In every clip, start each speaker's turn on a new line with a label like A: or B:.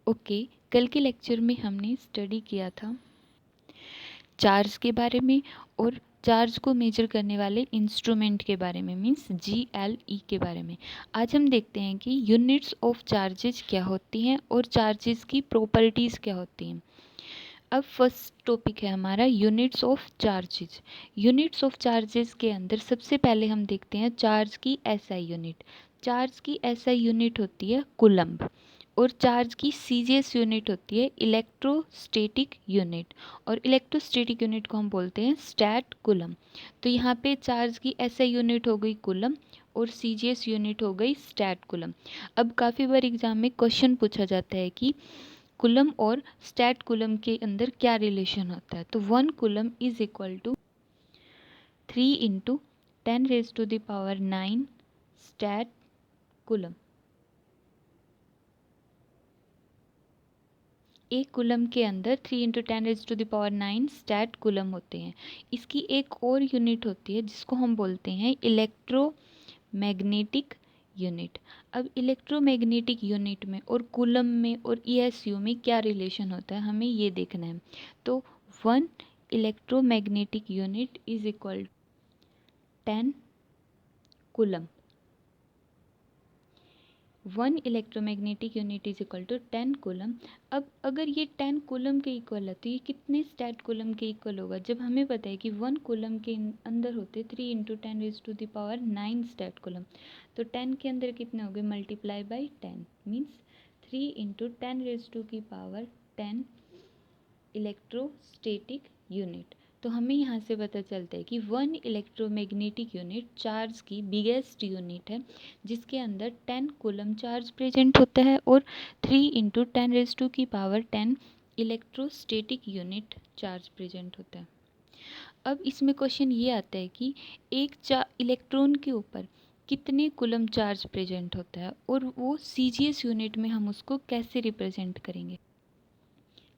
A: Okay, कल के lecture में हमने स्टडी किया था चार्ज के बारे में और चार्ज को मेजर करने वाले इंस्ट्रूमेंट के बारे में, मीन्स GLE के बारे में। आज हम देखते हैं कि यूनिट्स ऑफ चार्जेस क्या होती हैं और चार्जेस की प्रॉपर्टीज़ क्या होती हैं। अब फर्स्ट टॉपिक है हमारा units of charges. Units of charges के अंदर सबसे पहले हम देखते हैं चार्ज की SI यूनिट। चार्ज की SI यूनिट होती है कूलम्ब और चार्ज की CGS यूनिट होती है इलेक्ट्रोस्टैटिक यूनिट, और इलेक्ट्रोस्टैटिक यूनिट को हम बोलते हैं स्टैट कूलम। तो यहाँ पे चार्ज की SI यूनिट हो गई कूलम और CGS यूनिट हो गई स्टैट कूलम। अब काफ़ी बार एग्जाम में क्वेश्चन पूछा जाता है कि कूलम और स्टैट कूलम के अंदर क्या रिलेशन होता है। तो 1 coulomb is equal to 3 into 10⁻⁹ stat coulomb. एक कूलम के अंदर 3 इंटू 10⁻⁹ स्टैट कूलम होते हैं। इसकी एक और यूनिट होती है जिसको हम बोलते हैं इलेक्ट्रोमैग्नेटिक यूनिट। अब इलेक्ट्रोमैग्नेटिक यूनिट में और कूलम में और ESU में क्या रिलेशन होता है, हमें ये देखना है। तो 1 electromagnetic unit is equal 10 coulomb. 1 electromagnetic unit is equal to 10 coulomb. अब अगर ये 10 कूलम के इक्वल है तो ये कितने स्टैट कूलम के इक्वल होगा, जब हमें पता है कि 1 कूलम के अंदर होते 3 इंटू 10⁻⁹ स्टैट कूलम। तो 10 के अंदर कितने हो गए, multiply by 10 means 3 into 10⁻10 electrostatic unit. तो हमें यहाँ से पता चलता है कि 1 इलेक्ट्रोमैग्नेटिक यूनिट चार्ज की बिगेस्ट यूनिट है जिसके अंदर 10 कूलम चार्ज प्रेजेंट होता है और 3 into 10⁻10 electrostatic unit charge present होता है। अब इसमें क्वेश्चन ये आता है कि एक इलेक्ट्रॉन के ऊपर कितने कूलम चार्ज प्रेजेंट होता है और वो CGS यूनिट में हम उसको कैसे रिप्रेजेंट करेंगे।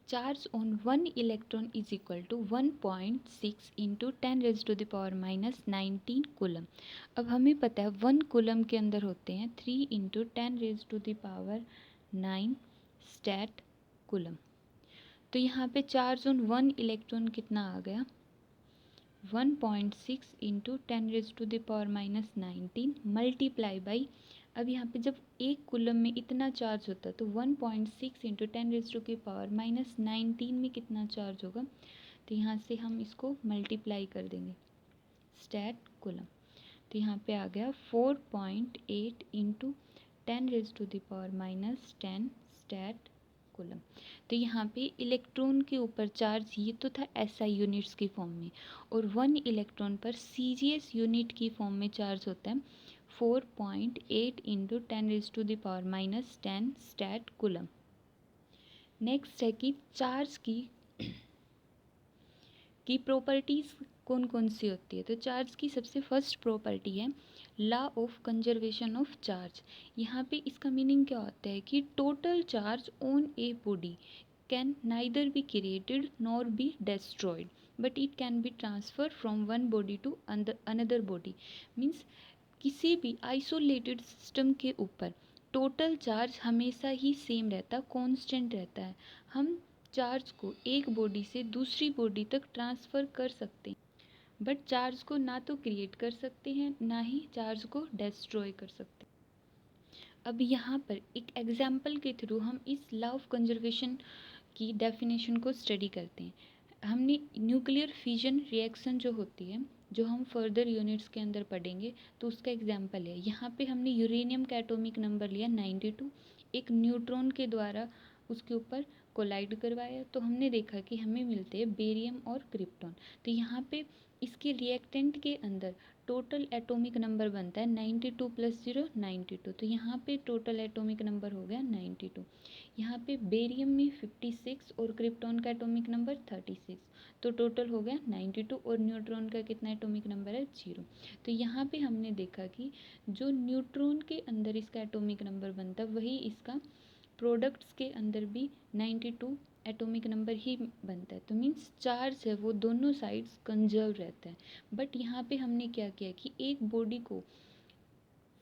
A: Charge on 1 electron is equal to 1.6 into 10⁻⁻19 coulomb. अब हमें पता है 1 कूलम के अंदर होते हैं 3 इंटू 10⁻9 स्टैट कूलम। तो यहाँ पे चार्ज ऑन 1 इलेक्ट्रॉन कितना आ गया, 1.6 इंटू 10⁻⁻19 मल्टीप्लाई बाई, अब यहाँ पे जब एक कूलम में इतना चार्ज होता है तो 1.6 इंटू 10⁻⁻19 में कितना चार्ज होगा, तो यहाँ से हम इसको मल्टीप्लाई कर देंगे स्टैट कूलम। तो यहाँ पे आ गया 4.8 इंटू 10⁻⁻10 स्टैट कूलम। तो यहाँ पे इलेक्ट्रॉन के ऊपर चार्ज ये तो था SI यूनिट्स की फॉर्म में, और 1 इलेक्ट्रॉन पर CGS यूनिट की फॉर्म में चार्ज होता है 4.8 इंटू 10⁻10 स्टैट कूलम। नेक्स्ट है कि चार्ज की प्रॉपर्टीज़ कौन कौन सी होती है। तो चार्ज की सबसे फर्स्ट प्रॉपर्टी है law of conservation of charge. यहाँ पे इसका मीनिंग क्या होता है कि total charge on a body can neither be created nor be destroyed but it can be transfer from one body to another body. Means किसी भी आइसोलेटेड सिस्टम के ऊपर टोटल चार्ज हमेशा ही सेम रहता, कांस्टेंट रहता है। हम चार्ज को एक बॉडी से दूसरी बॉडी तक ट्रांसफ़र कर सकते हैं, बट चार्ज को ना तो क्रिएट कर सकते हैं ना ही चार्ज को डिस्ट्रॉय कर सकते हैं। अब यहाँ पर एक एग्जाम्पल के थ्रू हम इस लॉ ऑफ कंजर्वेशन की डेफिनेशन को स्टडी करते हैं। हमने न्यूक्लियर फिजन रिएक्शन जो होती है, जो हम फर्दर यूनिट्स के अंदर पढ़ेंगे, तो उसका एग्जाम्पल है। यहाँ पे हमने यूरेनियम का एटॉमिक नंबर लिया 92, एक न्यूट्रॉन के द्वारा उसके ऊपर कोलाइड करवाया, तो हमने देखा कि हमें मिलते हैं बेरियम और क्रिप्टॉन। तो यहाँ पे इसके रिएक्टेंट के अंदर टोटल एटॉमिक नंबर बनता है 92 + 0 92। तो यहाँ पे टोटल एटॉमिक नंबर हो गया 92। यहाँ पे बेरियम में 56 और क्रिप्टॉन का एटॉमिक नंबर 36, तो टोटल हो गया 92, और न्यूट्रॉन का कितना एटॉमिक नंबर है 0। तो यहाँ पे हमने देखा कि जो न्यूट्रॉन के अंदर इसका एटॉमिक नंबर बनता है वही इसका प्रोडक्ट्स के अंदर भी 92 एटॉमिक नंबर ही बनता है। तो मीन्स चार्ज है वो दोनों साइड्स कंजर्व रहता है। बट यहाँ पे हमने क्या किया कि एक बॉडी को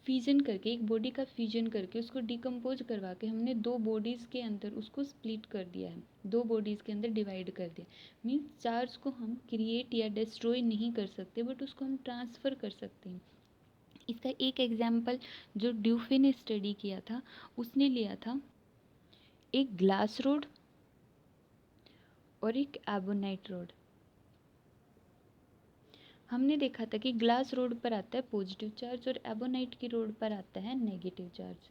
A: फ्यूजन करके, एक बॉडी का फ्यूजन करके उसको डिकम्पोज करवा के हमने दो बॉडीज़ के अंदर उसको स्प्लिट कर दिया है, दो बॉडीज़ के अंदर डिवाइड कर दिया। मीन्स चार्ज को हम क्रिएट या डिस्ट्रॉय नहीं कर सकते, बट उसको हम ट्रांसफ़र कर सकते हैं। इसका एक एग्जाम्पल जो ड्यूफे ने स्टडी किया था, उसने लिया था एक ग्लास रोड और एक एबोनाइट रोड। हमने देखा था कि ग्लास रोड पर आता है पॉजिटिव चार्ज और एबोनाइट की रोड पर आता है नेगेटिव चार्ज।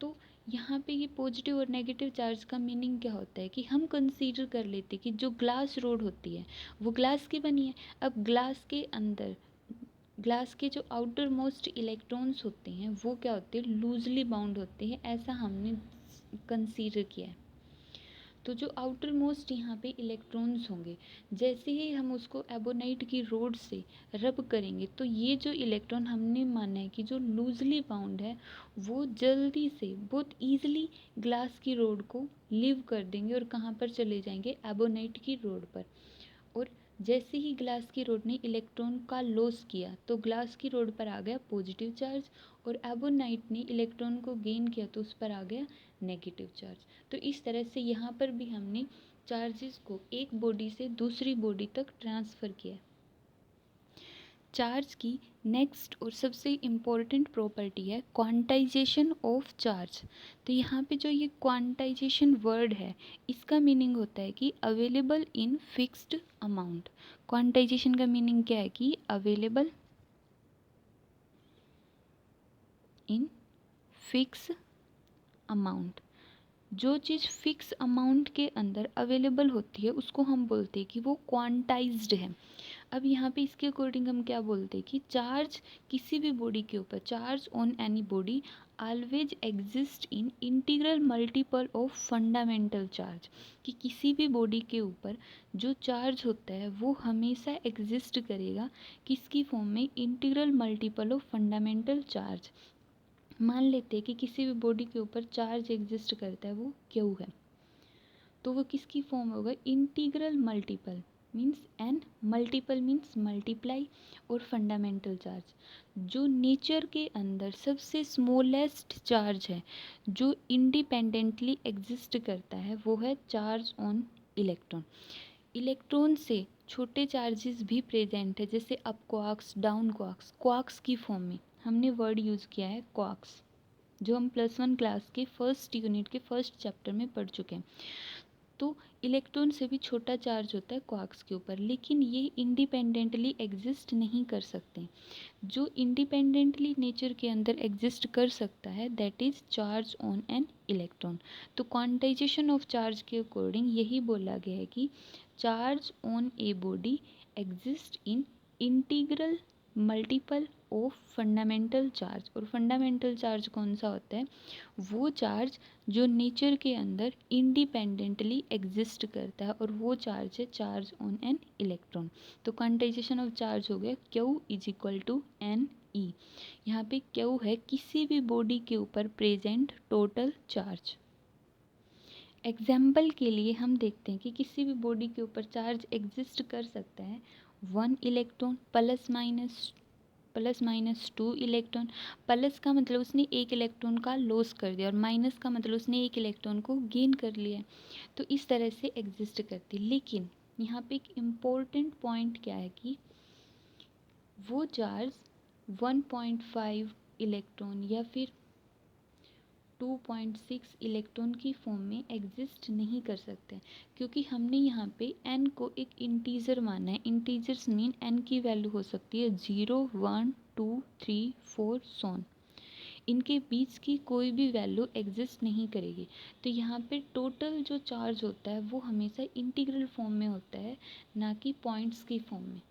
A: तो यहाँ पे ये पॉजिटिव और नेगेटिव चार्ज का मीनिंग क्या होता है कि हम कंसीडर कर लेते कि जो ग्लास रोड होती है वो ग्लास की बनी है। अब ग्लास के अंदर, ग्लास के जो आउटर मोस्ट इलेक्ट्रॉन्स होते हैं वो क्या होते हैं, लूजली बाउंड होते हैं, ऐसा हमने कंसीडर किया है। तो जो आउटर मोस्ट यहाँ पे इलेक्ट्रॉन्स होंगे, जैसे ही हम उसको एबोनाइट की रोड से रब करेंगे तो ये जो इलेक्ट्रॉन हमने माना है कि जो लूजली बाउंड है वो जल्दी से बहुत ईजिली ग्लास की रोड को लीव कर देंगे और कहाँ पर चले जाएंगे, एबोनाइट की रोड पर। और जैसे ही ग्लास की रोड ने इलेक्ट्रॉन का लॉस किया तो ग्लास की रोड पर आ गया पॉजिटिव चार्ज, और एबोनाइट ने इलेक्ट्रॉन को गेन किया तो उस पर आ गया नेगेटिव चार्ज। तो इस तरह से यहाँ पर भी हमने चार्जेस को एक बॉडी से दूसरी बॉडी तक ट्रांसफ़र किया। चार्ज की नेक्स्ट और सबसे इम्पॉर्टेंट प्रॉपर्टी है क्वांटाइजेशन ऑफ चार्ज। तो यहाँ पे जो ये क्वांटाइजेशन वर्ड है इसका मीनिंग होता है कि available in fixed amount. Quantization का मीनिंग क्या है कि अवेलेबल इन फिक्स अमाउंट। जो चीज़ फिक्स अमाउंट के अंदर अवेलेबल होती है उसको हम बोलते हैं कि वो क्वांटाइज्ड है। अब यहाँ पे इसके अकॉर्डिंग हम क्या बोलते हैं कि चार्ज किसी भी बॉडी के ऊपर, charge on any body always exist in integral multiple of fundamental charge. कि किसी भी बॉडी के ऊपर जो चार्ज होता है वो हमेशा एग्जिस्ट करेगा किसकी फॉर्म में, integral multiple of fundamental charge. मान लेते हैं कि किसी भी बॉडी के ऊपर चार्ज एग्जिस्ट करता है, वो क्यू है, तो वो किसकी फॉर्म होगा, integral multiple means n, multiple means multiply, और फंडामेंटल चार्ज। जो नेचर के अंदर सबसे स्मॉलेस्ट चार्ज है जो इंडिपेंडेंटली एग्जिस्ट करता है वो है चार्ज ऑन इलेक्ट्रॉन। इलेक्ट्रॉन से छोटे चार्जेस भी प्रेजेंट है, जैसे up quarks, down quarks, quarks की फॉर्म में हमने वर्ड यूज़ किया है क्वार्क्स, जो हम +1 क्लास के फर्स्ट यूनिट के फर्स्ट चैप्टर में पढ़ चुके हैं। तो इलेक्ट्रॉन से भी छोटा चार्ज होता है क्वार्क्स के ऊपर, लेकिन ये इंडिपेंडेंटली एग्जिस्ट नहीं कर सकते। जो इंडिपेंडेंटली नेचर के अंदर एग्जिस्ट कर सकता है that is charge on an electron. तो क्वांटाइजेशन ऑफ चार्ज के अकॉर्डिंग यही बोला गया है कि charge on a body exist in integral multiple of fundamental charge. और फंडामेंटल चार्ज कौन सा होता है, वो चार्ज जो नेचर के अंदर इंडिपेंडेंटली एग्जिस्ट करता है, और वो चार्ज है चार्ज ऑन एन इलेक्ट्रॉन। तो क्वांटाइजेशन ऑफ चार्ज हो गया q is equal to n e. यहाँ पे क्यू है किसी भी बॉडी के ऊपर प्रेजेंट टोटल चार्ज। एग्जाम्पल के लिए हम देखते हैं कि किसी भी बॉडी के ऊपर चार्ज एग्जिस्ट कर सकता है 1 electron plus minus 2 electron. Plus का मतलब उसने एक इलेक्ट्रॉन का लॉस कर दिया, और माइनस का मतलब उसने एक इलेक्ट्रॉन को गेन कर लिया। तो इस तरह से एग्जिस्ट करती। लेकिन यहाँ पे एक इम्पोर्टेंट पॉइंट क्या है कि वो चार्ज 1.5 इलेक्ट्रॉन या फिर 2.6 इलेक्ट्रॉन की फॉर्म में एग्जिस्ट नहीं कर सकते, क्योंकि हमने यहाँ पे n को एक इंटीजर माना है। इंटीजर्स मीन n की वैल्यू हो सकती है 0, 1, 2, 3, 4 सोन। इनके बीच की कोई भी वैल्यू एग्जिस्ट नहीं करेगी। तो यहाँ पे टोटल जो चार्ज होता है वो हमेशा इंटीग्रल फॉर्म में होता है, ना कि पॉइंट्स की फॉर्म में।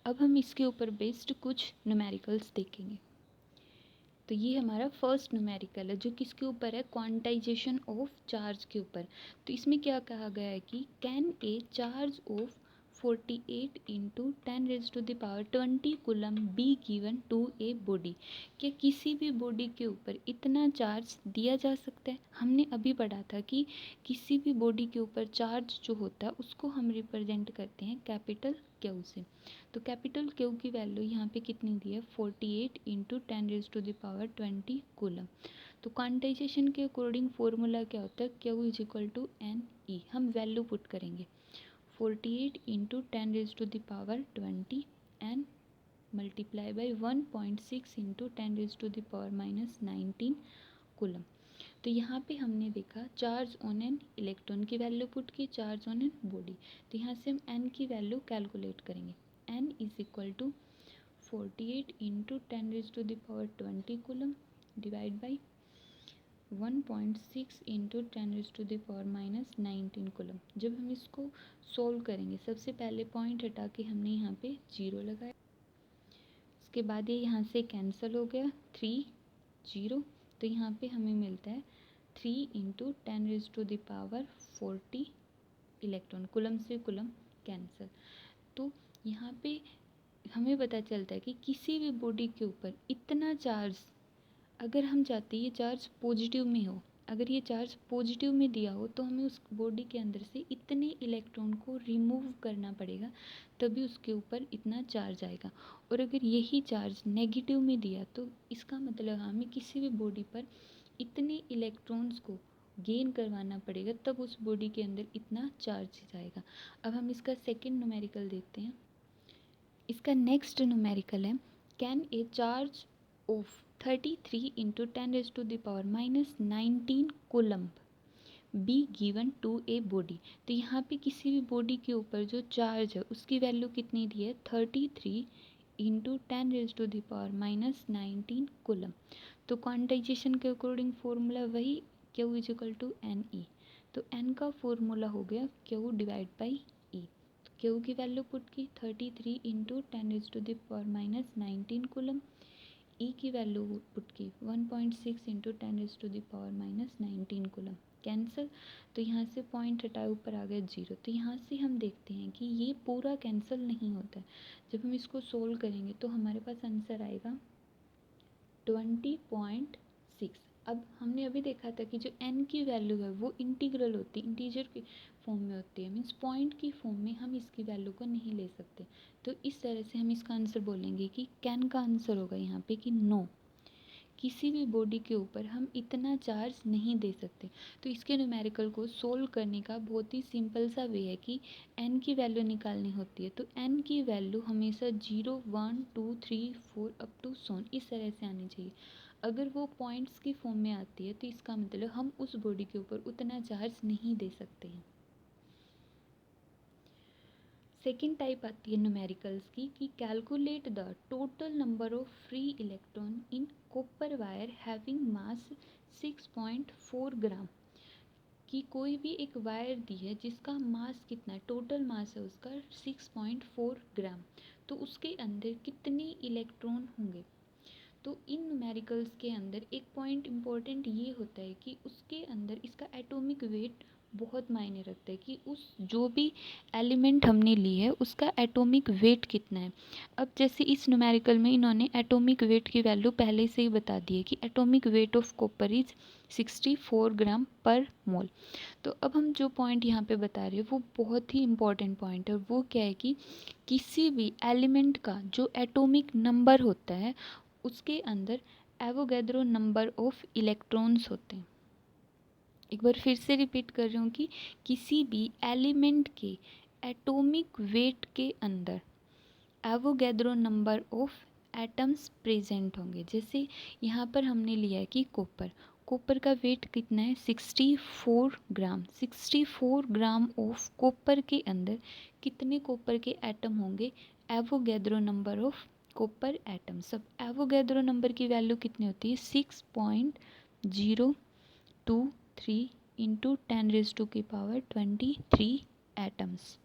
A: अब हम इसके ऊपर बेस्ड कुछ न्यूमेरिकल्स देखेंगे। तो ये हमारा फर्स्ट न्यूमेरिकल है जो किसके ऊपर है, क्वांटाइजेशन ऑफ चार्ज के ऊपर। तो इसमें क्या कहा गया है कि can a charge of 48 into 10⁻20 coulomb be given to a body. क्या किसी भी बॉडी के ऊपर इतना चार्ज दिया जा सकता है? हमने अभी पढ़ा था कि किसी भी बॉडी के ऊपर चार्ज जो होता है उसको हम रिप्रेजेंट करते हैं कैपिटल क्यू से। तो कैपिटल क्यू की वैल्यू यहाँ पे कितनी दी है? 48 इंटू 10⁻20 कूलम। तो क्वांटाइजेशन के अकॉर्डिंग फॉर्मूला क्या होता है? Q is equal to n e. हम वैल्यू पुट करेंगे 48 into 10⁻20 n multiply by 1.6 into 10⁻⁻19 coulomb. तो यहाँ पे हमने देखा चार्ज ऑन एन इलेक्ट्रॉन की वैल्यू पुट की, चार्ज ऑन एन बॉडी। तो यहाँ से हम एन की वैल्यू कैलकुलेट करेंगे। N is equal to 48 into 10⁻20 coulomb divide by 1.6 into 10⁻⁻19 coulomb. जब हम इसको सोल्व करेंगे, सबसे पहले पॉइंट हटा के हमने यहाँ पे 0 लगाया, इसके बाद ये यहाँ से कैंसिल हो गया 3 0। तो यहाँ पे हमें मिलता है 3 इंटू 10⁻40 इलेक्ट्रॉन। कूलम से कूलम कैंसिल। तो यहाँ पे हमें पता चलता है कि किसी भी बॉडी के ऊपर इतना चार्ज, अगर हम चाहते हैं ये चार्ज पॉजिटिव में हो, अगर ये चार्ज पॉजिटिव में दिया हो तो हमें उस बॉडी के अंदर से इतने इलेक्ट्रॉन को रिमूव करना पड़ेगा, तभी उसके ऊपर इतना चार्ज आएगा। और अगर यही चार्ज नेगेटिव में दिया तो इसका मतलब हमें किसी भी बॉडी पर इतने इलेक्ट्रॉन्स को गेन करवाना पड़ेगा, तब उस बॉडी के अंदर इतना चार्ज जाएगा। अब हम इसका सेकेंड न्यूमेरिकल देखते हैं। इसका नेक्स्ट न्यूमेरिकल है can a charge of 33 into 10⁻⁻19 coulomb be given to a body. तो यहाँ पे किसी भी बॉडी के ऊपर जो चार्ज है उसकी वैल्यू कितनी दी है? 33 इंटू 10⁻⁻19 कूलम। तो क्वांटाइजेशन के अकॉर्डिंग फॉर्मूला वही q is equal to n e. तो एन का फॉर्मूला हो गया क्यू डिवाइड बाई ई। तो क्यू की वैल्यू पुट की 33 इंटू 10⁻⁻19 कूलम। ई की वैल्यू पुट की 1.6 इंटू 10⁻⁻19 कूलम। कैंसिल। तो यहाँ से पॉइंट हटाए ऊपर आ गया 0। तो यहाँ से हम देखते हैं कि ये पूरा कैंसिल नहीं होता है। जब हम इसको सोल्व करेंगे तो हमारे पास आंसर आएगा 20.6। अब हमने अभी देखा था कि जो n की वैल्यू है वो इंटीग्रल होती है, इंटीजर की फॉर्म में होती है, मीन्स पॉइंट की फॉर्म में हम इसकी वैल्यू को नहीं ले सकते। तो इस तरह से हम इसका आंसर बोलेंगे कि कैन का आंसर होगा यहाँ पे कि नो, किसी भी बॉडी के ऊपर हम इतना चार्ज नहीं दे सकते। तो इसके न्यूमेरिकल को सोल्व करने का बहुत ही सिंपल सा वे है कि n की वैल्यू निकालनी होती है। तो n की वैल्यू हमेशा 0 1 2 3 4 अप टू सोन इस तरह से आनी चाहिए। अगर वो पॉइंट्स की फॉर्म में आती है तो इसका मतलब हम उस बॉडी के ऊपर उतना चार्ज नहीं दे सकते हैं। सेकेंड टाइप आती है न्यूमेरिकल्स की कि calculate the total number of free electron in copper wire having mass 6.4 ग्राम। कि कोई भी एक वायर दी है जिसका मास कितना है, टोटल मास है उसका 6.4 ग्राम, तो उसके अंदर कितने इलेक्ट्रॉन होंगे। तो इन न्यूमेरिकल्स के अंदर एक पॉइंट इम्पॉर्टेंट ये होता है कि उसके अंदर इसका एटॉमिक वेट बहुत मायने रखता है कि उस जो भी एलिमेंट हमने ली है उसका एटॉमिक वेट कितना है। अब जैसे इस न्यूमेरिकल में इन्होंने एटॉमिक वेट की वैल्यू पहले से ही बता दी है कि atomic weight of copper is 64 ग्राम पर मोल। तो अब हम जो पॉइंट यहाँ पे बता रहे हैं वो बहुत ही इम्पॉर्टेंट पॉइंट है। वो क्या है कि किसी भी एलिमेंट का जो एटॉमिक नंबर होता है उसके अंदर एवोगैड्रो नंबर ऑफ इलेक्ट्रॉन्स होते हैं। एक बार फिर से रिपीट कर रही हूँ कि किसी भी एलिमेंट के एटॉमिक वेट के अंदर Avogadro number of atoms present होंगे। जैसे यहाँ पर हमने लिया है कि कॉपर का वेट कितना है 64 ग्राम। 64 ग्राम ऑफ कॉपर के अंदर कितने कॉपर के एटम होंगे? Avogadro number of copper atom. सब एवोगैड्रो नंबर की वैल्यू कितनी होती है? 6.023 इंटू 10⁻23 एटम्स।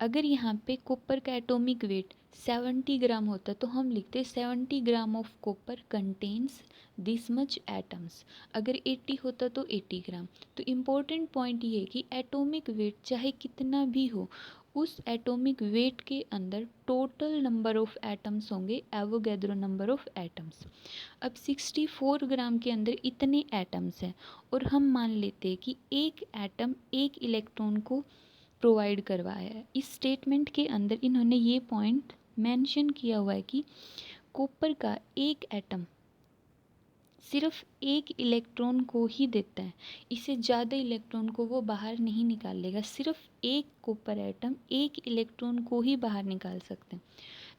A: अगर यहाँ पे कॉपर का एटॉमिक वेट 70 ग्राम होता तो हम लिखते 70 gram of copper contains this much atoms. अगर 80 होता तो 80 ग्राम। तो इम्पोर्टेंट पॉइंट ये है कि एटॉमिक वेट चाहे कितना भी हो, उस एटॉमिक वेट के अंदर टोटल नंबर ऑफ एटम्स होंगे, एवोगैड्रो नंबर ऑफ एटम्स। अब 64 ग्राम के अंदर इतने एटम्स हैं और हम मान लेते हैं कि एक एटम एक इलेक्ट्रॉन को प्रोवाइड करवाया है। इस स्टेटमेंट के अंदर इन्होंने ये पॉइंट मेंशन किया हुआ है कि कॉपर का एक एटम सिर्फ एक इलेक्ट्रॉन को ही देता है, इससे ज़्यादा इलेक्ट्रॉन को वो बाहर नहीं निकाल लेगा। सिर्फ एक कॉपर एटम एक इलेक्ट्रॉन को ही बाहर निकाल सकते हैं।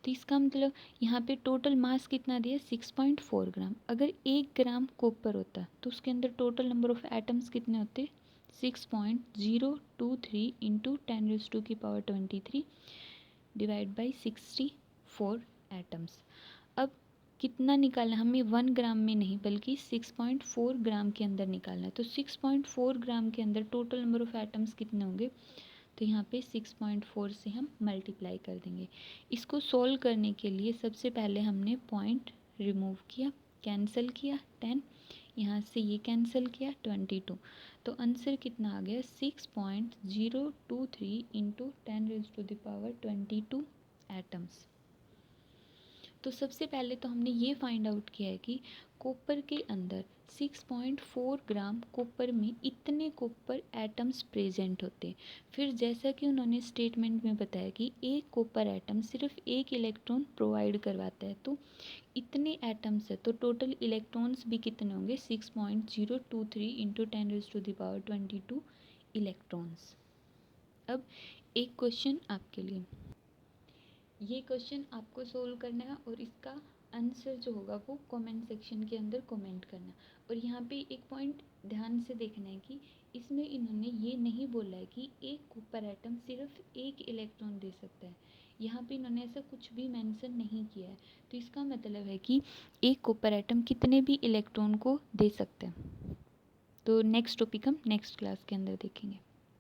A: तो इसका मतलब यहाँ पे टोटल मास कितना दिया, 6.4 ग्राम। अगर 1 ग्राम कॉपर होता तो उसके अंदर टोटल नंबर ऑफ एटम्स कितने होते, 6.023 इंटू 10⁻23 डिवाइड बाई 64 एटम्स। अब कितना निकालना है हमें, 1 ग्राम में नहीं बल्कि 6.4 ग्राम के अंदर निकालना है। तो 6.4 ग्राम के अंदर टोटल नंबर ऑफ एटम्स कितने होंगे, तो यहाँ पे 6.4 से हम मल्टीप्लाई कर देंगे। इसको सोल्व करने के लिए सबसे पहले हमने पॉइंट रिमूव किया, कैंसिल किया 10, यहाँ से ये कैंसिल किया 22। तो आंसर कितना आ गया, 6.023 इंटू 10⁻22 एटम्स। तो सबसे पहले तो हमने ये फाइंड आउट किया है कि कॉपर के अंदर 6.4 ग्राम कॉपर में इतने कॉपर एटम्स प्रेजेंट होते हैं। फिर जैसा कि उन्होंने स्टेटमेंट में बताया कि एक कॉपर एटम सिर्फ एक इलेक्ट्रॉन प्रोवाइड करवाता है, तो इतने एटम्स है तो टोटल इलेक्ट्रॉन्स भी कितने होंगे, 6.023 इंटू 10⁻22 इलेक्ट्रॉन्स। अब एक क्वेश्चन आपके लिए, ये क्वेश्चन आपको सोल्व करना है और इसका आंसर जो होगा वो कमेंट सेक्शन के अंदर कमेंट करना है। और यहाँ पे एक पॉइंट ध्यान से देखना है कि इसमें इन्होंने ये नहीं बोला है कि एक कॉपर एटम सिर्फ एक इलेक्ट्रॉन दे सकता है। यहाँ पे इन्होंने ऐसा कुछ भी मेंशन नहीं किया है। तो इसका मतलब है कि एक कॉपर एटम कितने भी इलेक्ट्रॉन को दे सकते हैं। तो नेक्स्ट टॉपिक हम नेक्स्ट क्लास के अंदर देखेंगे।